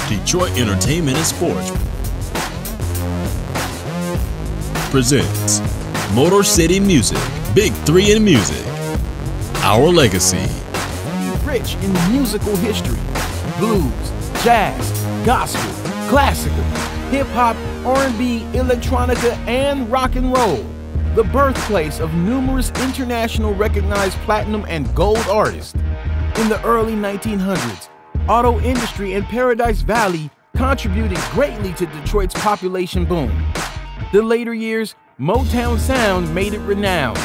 Detroit Entertainment and Sports presents Motor City Music, Big 3 in Music, Our Legacy. Rich in musical history, blues, jazz, gospel, classical, hip-hop, R&B, electronica, and rock and roll. The birthplace of numerous international recognized platinum and gold artists. In the early 1900s, auto industry in Paradise Valley contributed greatly to Detroit's population boom. The later years, Motown sound made it renowned.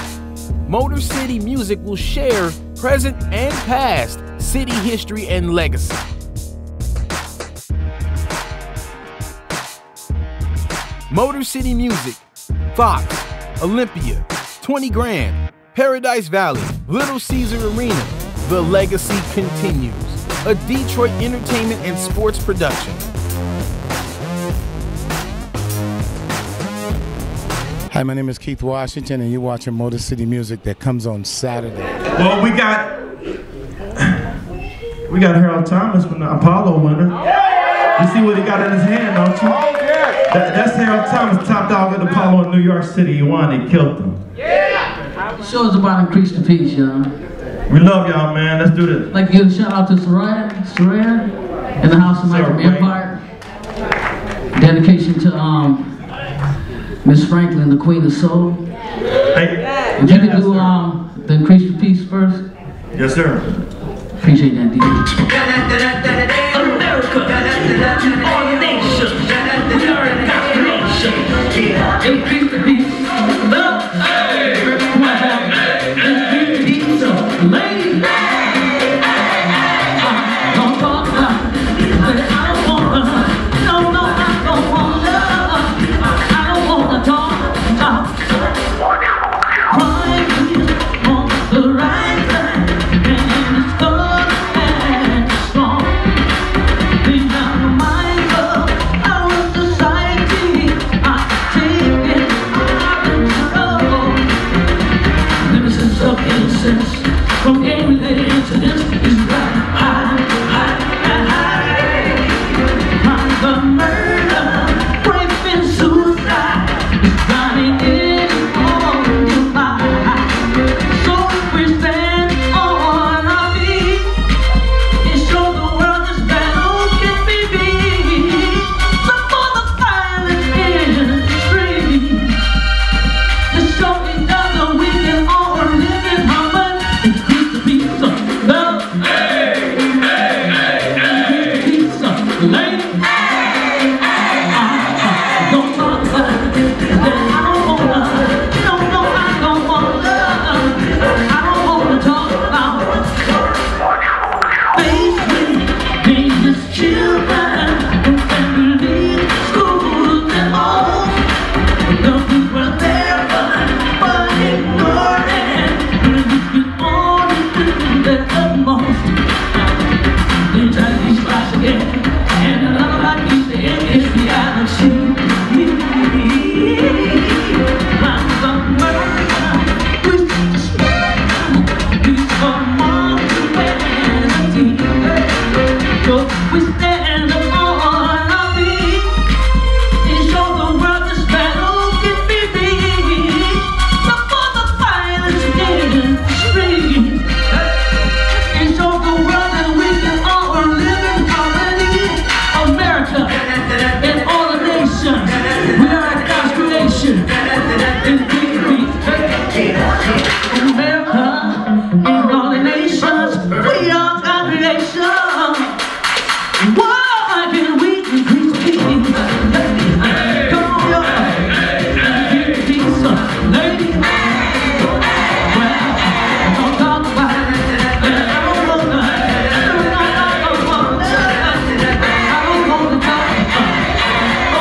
Motor City Music will share present and past city history and legacy. Motor City Music, Fox, Olympia, 20 Grand, Paradise Valley, Little Caesar Arena. The legacy continues. A Detroit entertainment and sports production. Hi, my name is Keith Washington, and you're watching Motor City Music that comes on Saturday. Well, we got Harold Thomas from the Apollo winner. You see what he got in his hand, don't you? That's Harold Thomas, top dog at the Apollo in New York City. He won, he killed him. The show is about increase the peace, y'all. We love y'all, man. Let's do this. I'd like to give a shout out to Soraya in the house tonight from Empire. Dedication to Miss Franklin, the Queen of Soul. Hey, if you could do the increase the peace first. Yes, sir. Appreciate that, DJ. America, all nations, we are an nation. Increase the peace. Love, increase the peace. Ladies, don't talk about it. I don't want to. No, I don't want to. I don't want to talk. Crime is on the right side, and it's good and strong. We got the mind of our society. I take it out and struggle. Innocence of innocence, from everyday incidents is right high. Crimes of murder, rape and suicide is running in on the line. So if we stand on our feet and show the world this battle can be beat. So for the violence in the street, to show each other we can all live in harmony. Increase the peace of love. Increase the peace of lady. Don't talk about it. I don't wanna. No, I don't wanna. I don't wanna talk about basically dangerous children and leave schools and all. The people there but ignoring. We only do their utmost. They try to splash again, and another like you say is reality. Crimes of murder, we for more humanity. So we stand on our feet and show the world this battle can be beat. So for the violence in the street, and show the world that we can all live in harmony. America and all the nations, we are God's creation. Increase the peace. America and all the nations, we are God's creation. Why can we increase the peace? Come on, y'all. Increase the peace, ladies. Well, don't talk about it. I don't wanna. I don't wanna talk about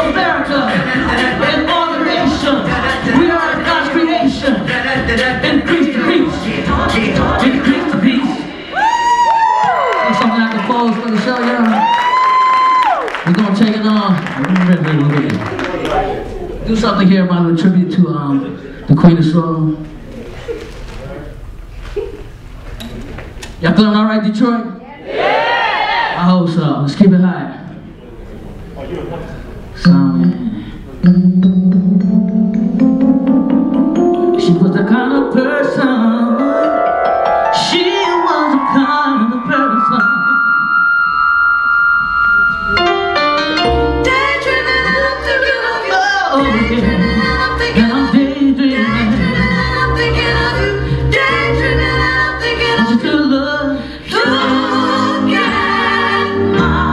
America and all the nations. We are God's creation. Increase the peace. Increase the peace. That's something I can close for the show, y'all. We're gonna take it on. Do something here about a tribute to the Queen of Soul. Y'all feeling all right, Detroit? Yeah! I hope so. Let's keep it high. She was the kind of person. She was the kind of person. Daydreaming and I'm thinking of you. Oh, yeah. And I'm daydreaming and I'm thinking of you. Daydreaming and I'm thinking of you. To look at my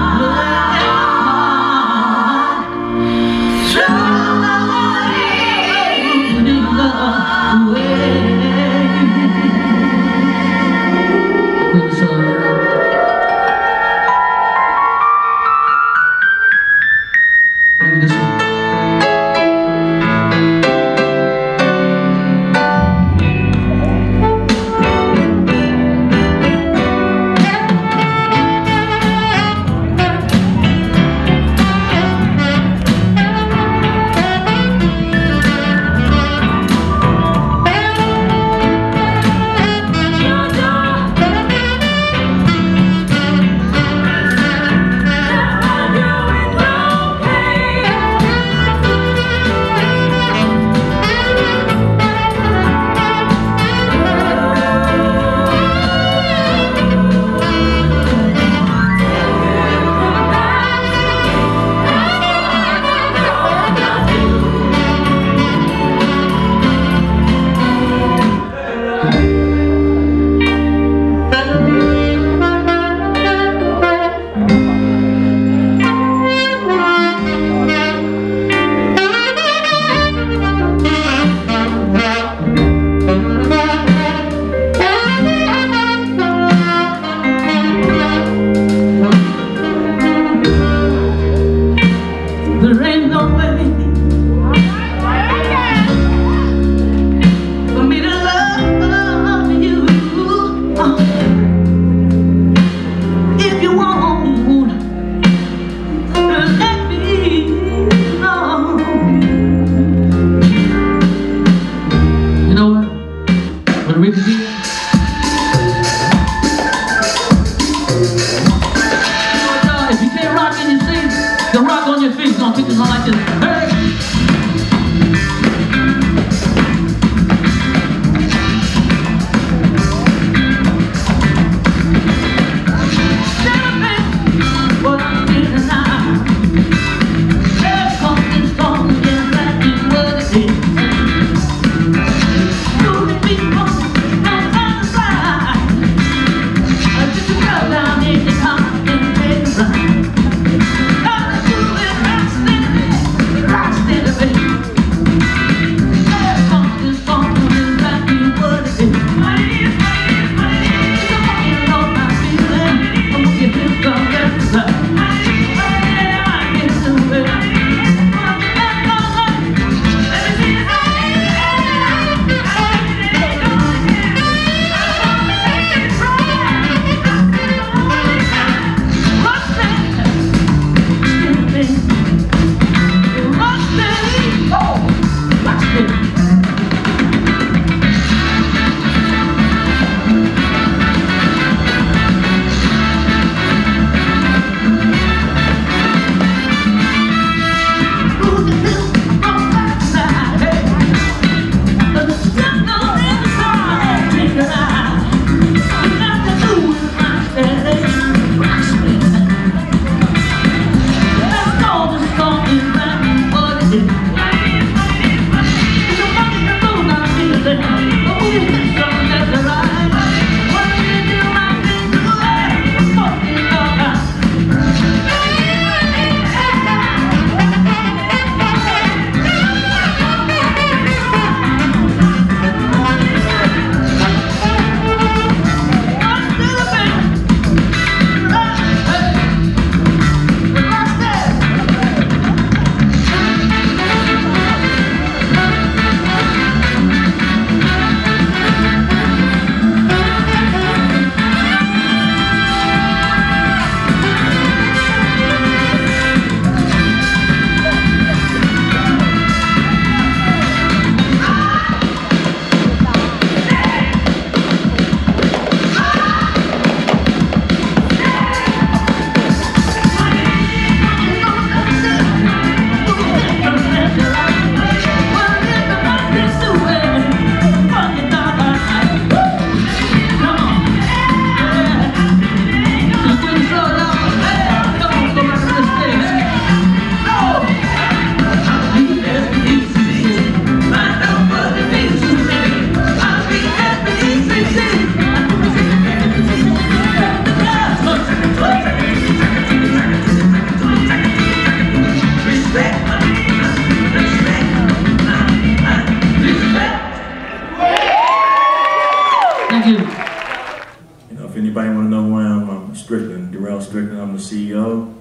Terrell Strickland. I'm the CEO,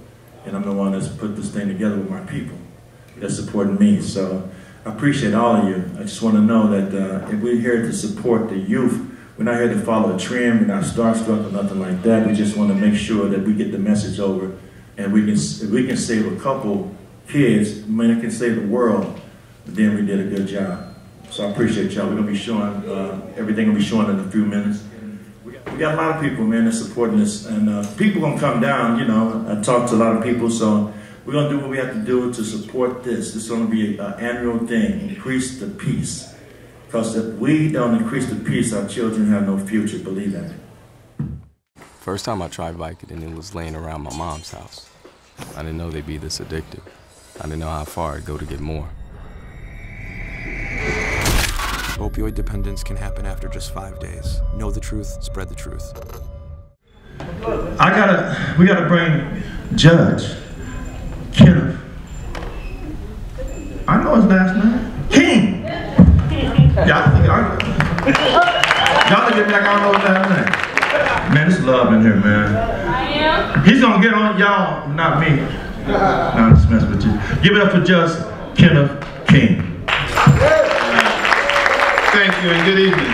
and I'm the one that's put this thing together with my people that's supporting me. So I appreciate all of you. I just want to know that if we're here to support the youth, we're not here to follow a trend. We're not starstruck or nothing like that. We just want to make sure that we get the message over, and if we can save a couple kids, man, it can save the world. Then we did a good job. So I appreciate y'all. We're gonna be showing everything. Will be showing in a few minutes. We got a lot of people, man, that's supporting this, and people gonna come down. You know, I talked to a lot of people, so we're gonna do what we have to do to support this. This is gonna be an annual thing. Increase the peace. Because if we don't increase the peace, our children have no future, believe that. First time I tried Vicodin, it was laying around my mom's house. I didn't know they'd be this addictive. I didn't know how far I'd go to get more. Opioid dependence can happen after just 5 days. Know the truth, spread the truth. We gotta bring Judge Kenneth. I know his last name. King! Y'all look at me like I don't know his last name. Man, there's love in here, man. I am. He's gonna get on y'all, not me. No, I'm just messing with you. Give it up for Judge Kenneth King. Thank you and good evening.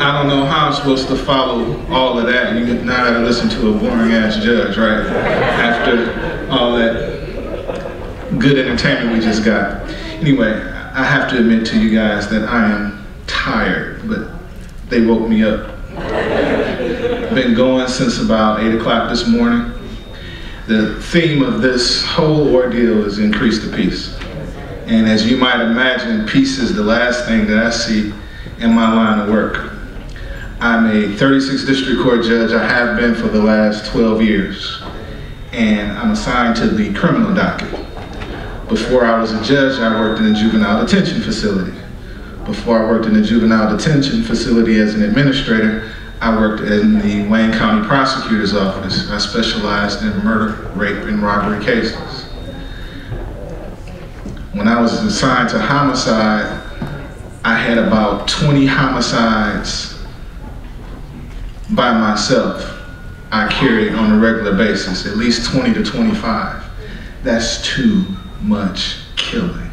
I don't know how I'm supposed to follow all of that. You now gotta listen to a boring ass judge, right? After all that good entertainment we just got. Anyway, I have to admit to you guys that I am tired, but they woke me up. Been going since about 8 o'clock this morning. The theme of this whole ordeal is increase the peace. And as you might imagine, peace is the last thing that I see in my line of work. I'm a 36th District Court judge. I have been for the last 12 years. And I'm assigned to the criminal docket. Before I was a judge, I worked in a juvenile detention facility. Before I worked in a juvenile detention facility as an administrator, I worked in the Wayne County Prosecutor's Office. I specialized in murder, rape, and robbery cases. When I was assigned to homicide, I had about 20 homicides by myself I carried on a regular basis, at least 20 to 25. That's too much killing.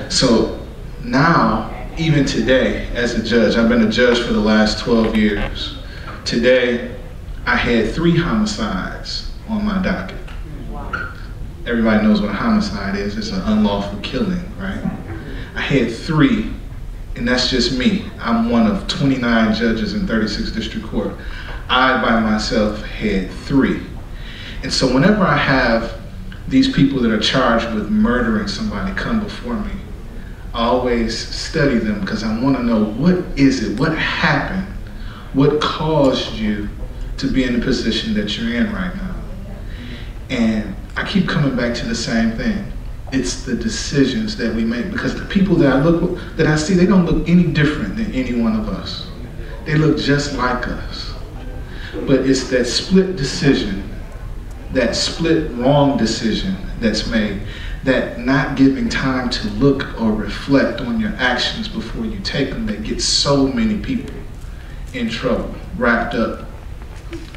So now, even today, as a judge, I've been a judge for the last 12 years. Today, I had 3 homicides on my docket. Everybody knows what a homicide is. It's an unlawful killing, right? I had 3, and that's just me. I'm one of 29 judges in 36th District Court. I, by myself, had 3. And so whenever I have these people that are charged with murdering somebody come before me, I always study them because I want to know, what is it? What happened? What caused you to be in the position that you're in right now? And I keep coming back to the same thing. It's the decisions that we make, because the people that I see, they don't look any different than any one of us. They look just like us. But it's that split decision, that split wrong decision that's made, that not giving time to look or reflect on your actions before you take them, that gets so many people in trouble, wrapped up,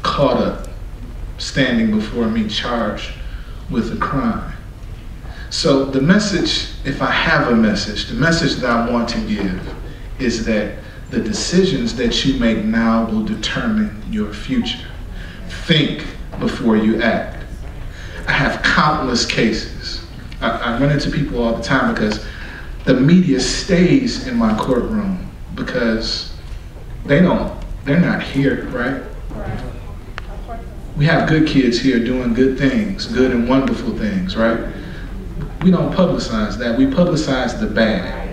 caught up, standing before me charged with a crime. So the message, if I have a message, the message that I want to give is that the decisions that you make now will determine your future. Think before you act. I have countless cases. I run into people all the time because the media stays in my courtroom because they're not here, right? We have good kids here doing good things, good and wonderful things, right? We don't publicize that. We publicize the bad.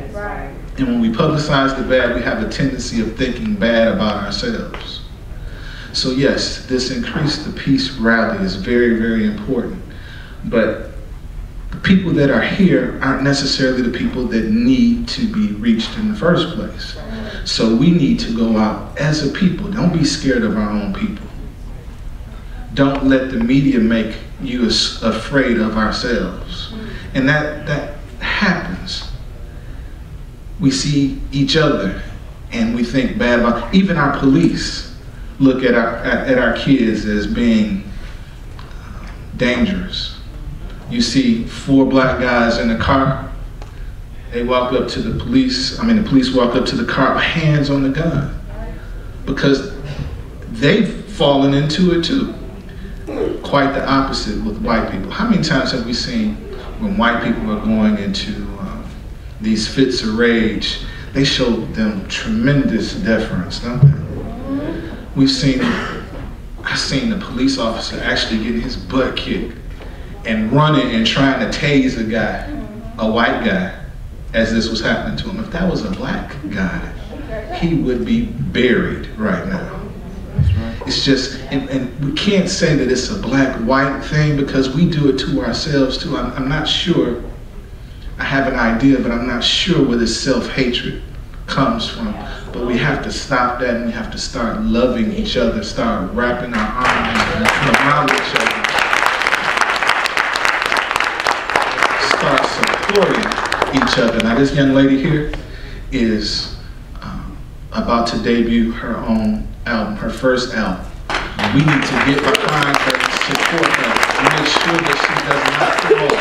And when we publicize the bad, we have a tendency of thinking bad about ourselves. So yes, this Increase the Peace rally is very, very important. But the people that are here aren't necessarily the people that need to be reached in the first place. So we need to go out as a people. Don't be scared of our own people. Don't let the media make you afraid of ourselves. And that happens. We see each other and we think bad about, even our police. look at our kids as being dangerous. You see 4 black guys in a car. They walk up to the police. The police walk up to the car, hands on the gun, because they've fallen into it too. Quite the opposite with white people. How many times have we seen when white people are going into these fits of rage, they show them tremendous deference, don't they? I've seen a police officer actually getting his butt kicked and running and trying to tase a guy, a white guy, as this was happening to him. If that was a black guy, he would be buried right now. It's just, and we can't say that it's a black-white thing, because we do it to ourselves too. I'm not sure, I have an idea, but I'm not sure where this self-hatred comes from. But we have to stop that, and we have to start loving each other, start wrapping our arms around each other, start supporting each other. Now this young lady here is about to debut her own album, her first album. We need to get behind her and support her and make sure that she does not fall.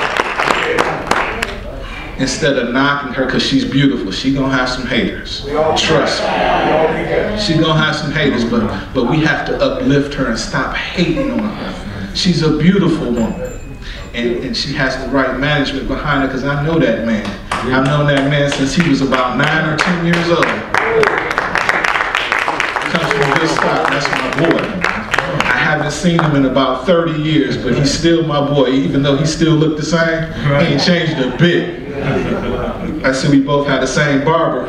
Instead of knocking her, because she's beautiful, she's gonna have some haters. Trust me. She's gonna have some haters, but we have to uplift her and stop hating on her. She's a beautiful woman. And she has the right management behind her, because I know that man. I've known that man since he was about 9 or 10 years old. Comes from good stock, that's my boy. I haven't seen him in about 30 years, but he's still my boy, even though he still looked the same. He ain't changed a bit. I see we both had the same barber.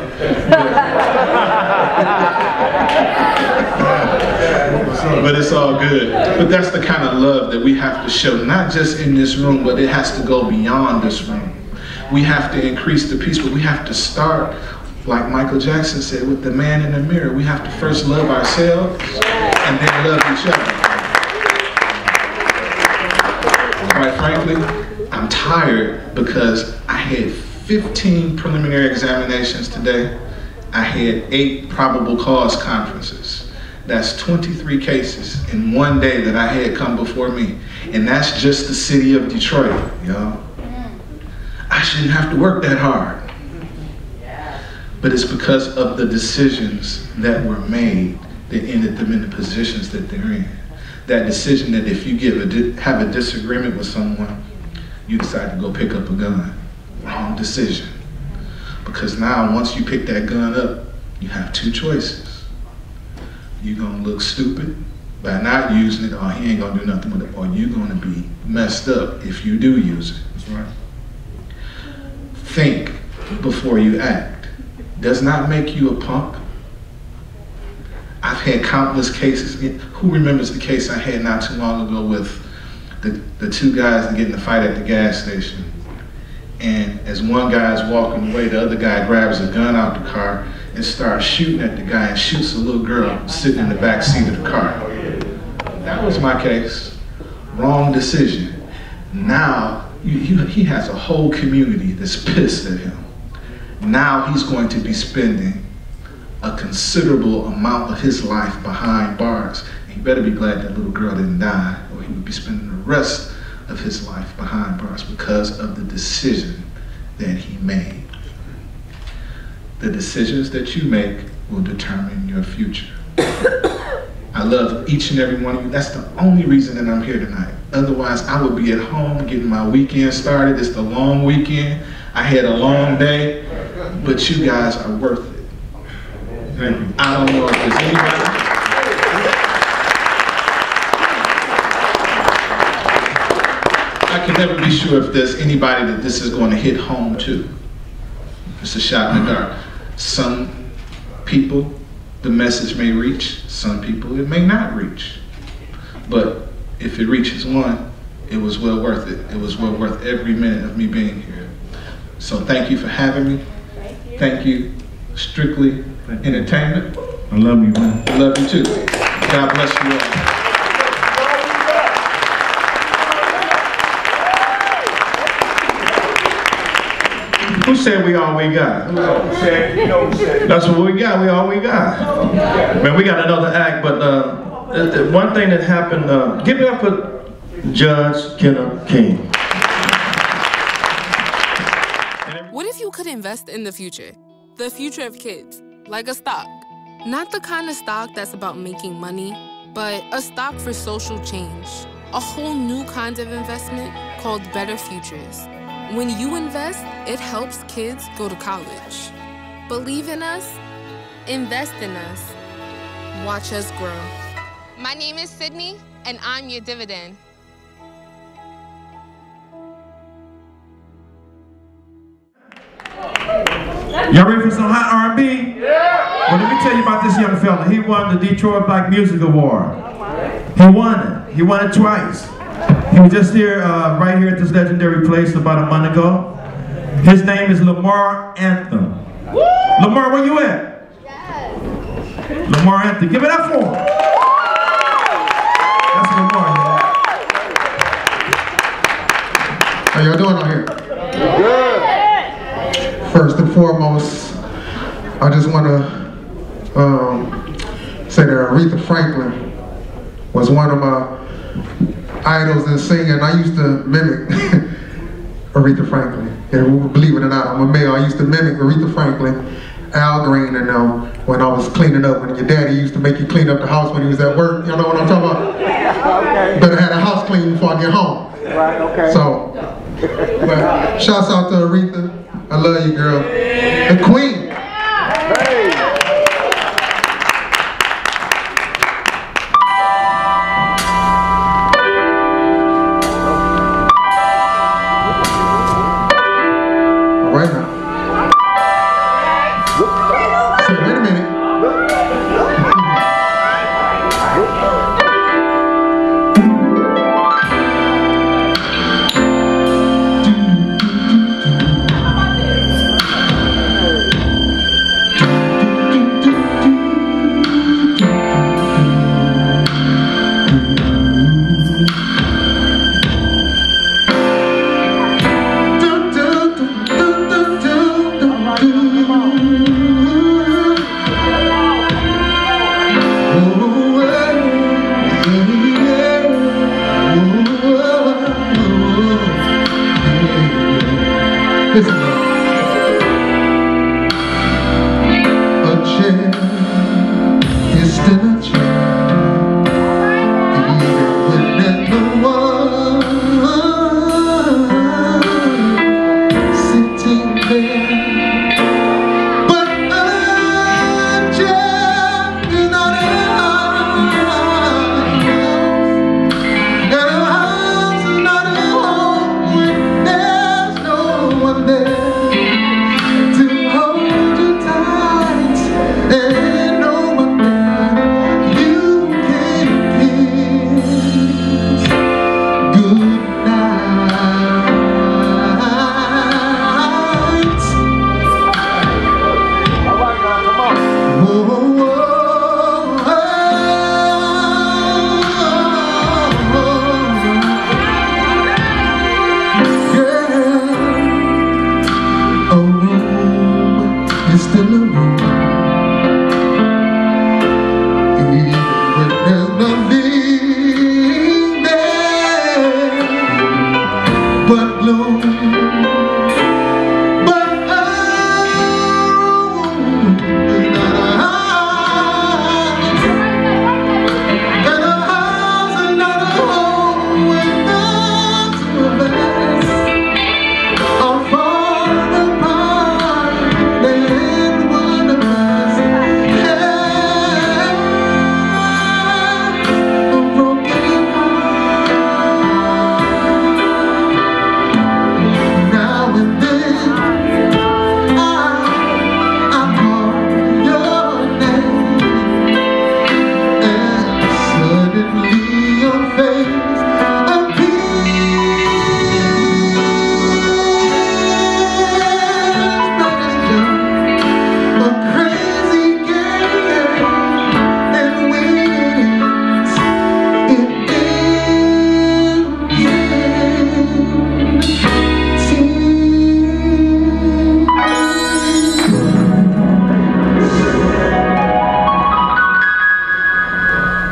But it's all good. But that's the kind of love that we have to show, not just in this room, but it has to go beyond this room. We have to increase the peace, but we have to start, like Michael Jackson said, with the man in the mirror. We have to first love ourselves and then love each other. Quite frankly, I'm tired because I had 15 preliminary examinations today. I had 8 probable cause conferences. That's 23 cases in one day that I had come before me. And that's just the city of Detroit, y'all. I shouldn't have to work that hard. But it's because of the decisions that were made that ended them in the positions that they're in. That decision that if you have a disagreement with someone, you decide to go pick up a gun. Wrong decision. Because now once you pick that gun up, you have 2 choices. You're gonna look stupid by not using it, or he ain't gonna do nothing with it, or you're gonna be messed up if you do use it. That's right. Think before you act. Does not make you a punk. I've had countless cases. Who remembers the case I had not too long ago with the 2 guys that get in the fight at the gas station? And as one guy's walking away, the other guy grabs a gun out the car and starts shooting at the guy and shoots a little girl sitting in the back seat of the car. That was my case. Wrong decision. Now, he has a whole community that's pissed at him. Now he's going to be spending a considerable amount of his life behind bars. And he better be glad that little girl didn't die, or he would be spending the rest of his life behind bars because of the decision that he made. The decisions that you make will determine your future. I love each and every one of you. That's the only reason that I'm here tonight. Otherwise, I would be at home getting my weekend started. It's the long weekend. I had a long day, but you guys are worth it. I don't know if there's anybody. I can never be sure if there's anybody that this is going to hit home to. It's a shot in the dark. Some people, the message may reach. Some people, it may not reach. But if it reaches one, it was well worth it. It was well worth every minute of me being here. So thank you for having me. Thank you, Strictly Entertainment. I love you, man. I love you too. God bless you all. Who said we all we got? That's what we got. We all we got. Man, we got another act, but one thing that happened, give it up for Judge Kenneth King. What if you could invest in the future of kids, like a stock? Not the kind of stock that's about making money, but a stock for social change. A whole new kind of investment called Better Futures. When you invest, it helps kids go to college. Believe in us, invest in us, watch us grow. My name is Sydney, and I'm your dividend. Y'all ready for some hot R&B? Yeah! Well, let me tell you about this young fella. He won the Detroit Black Music Award. He won it. He won it twice. He was just here, right here at this legendary place about a month ago. His name is Lamar Anthem. Woo! Lamar, where you at? Yes. Lamar Anthem. Give it up for him. That's Lamar, y'all. How y'all doing out here? Good. First and foremost, I just want to say that Aretha Franklin was one of my idols in singing. I used to mimic Aretha Franklin. And believe it or not, I'm a male. I used to mimic Aretha Franklin, Al Green, and when I was cleaning up, when your daddy used to make you clean up the house when he was at work. You know what I'm talking about? Okay. Better have the house clean before I get home. Right, okay. So, but shouts out to Aretha. I love you, girl. The Queen. Hey. All right now. So wait a minute.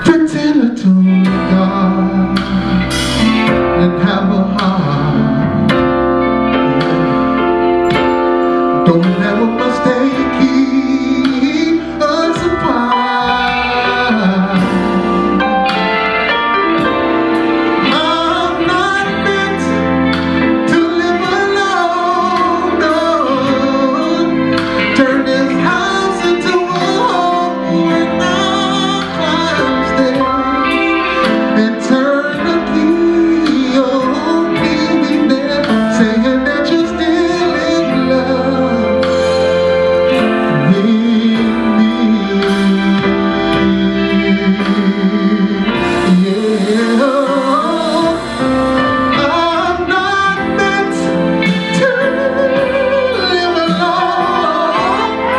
Pretend and have a heart. Don't ever mistake, keep us apart. I'm not meant to live alone, no. Turn this house into a home when I climb stairs and turn the key. Oh, please be there, saying that you're still in love with me. Yeah, I'm not meant to live alone.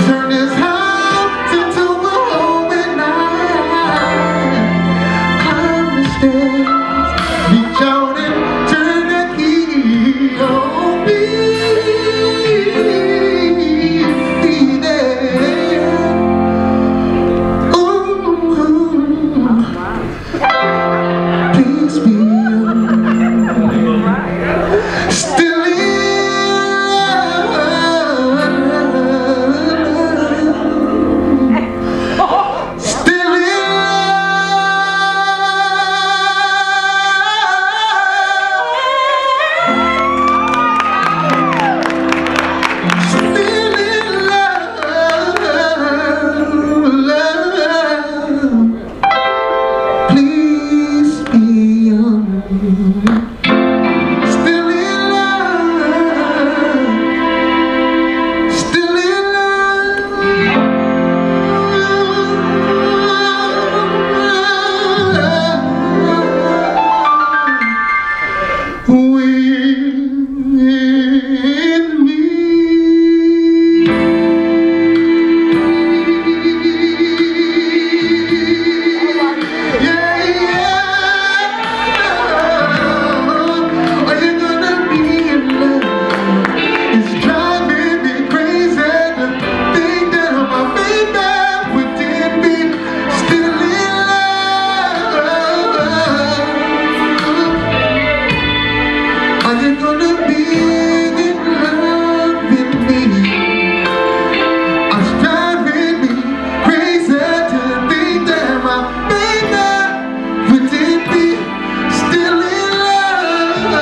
Turn this house into a home and I climb the stairs, reach out and turn the key. Oh, be there. Ooh, please be still in love. Still in love. Please be still in love. Still in love with me. Yeah, yeah. Are you gonna be in love? It's driving me crazy to think that my baby wouldn't be still in love. Are you gonna be in love with me? It's driving me crazy to think that my baby wouldn't be still in love.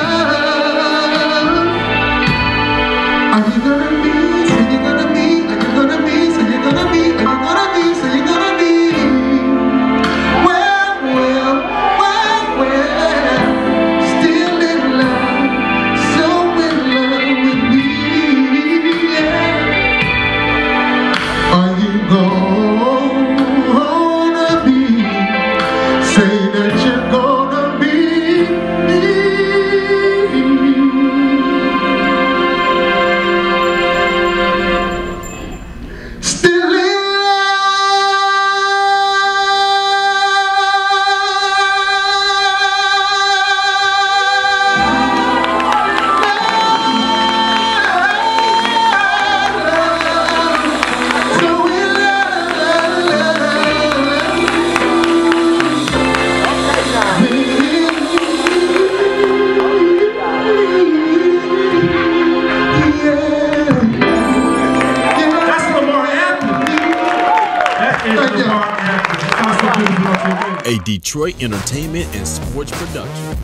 Are you gonna be? Say you're gonna be. Are you gonna be? Say you're gonna be. Are you gonna be? Say you're gonna be. Well, still in love, so in love with me. Yeah. Are you gonna be? Say that you're gonna be. Still in love, so in That's Lamar Anthony. That is Lamar Anthony. A Detroit entertainment and sports production.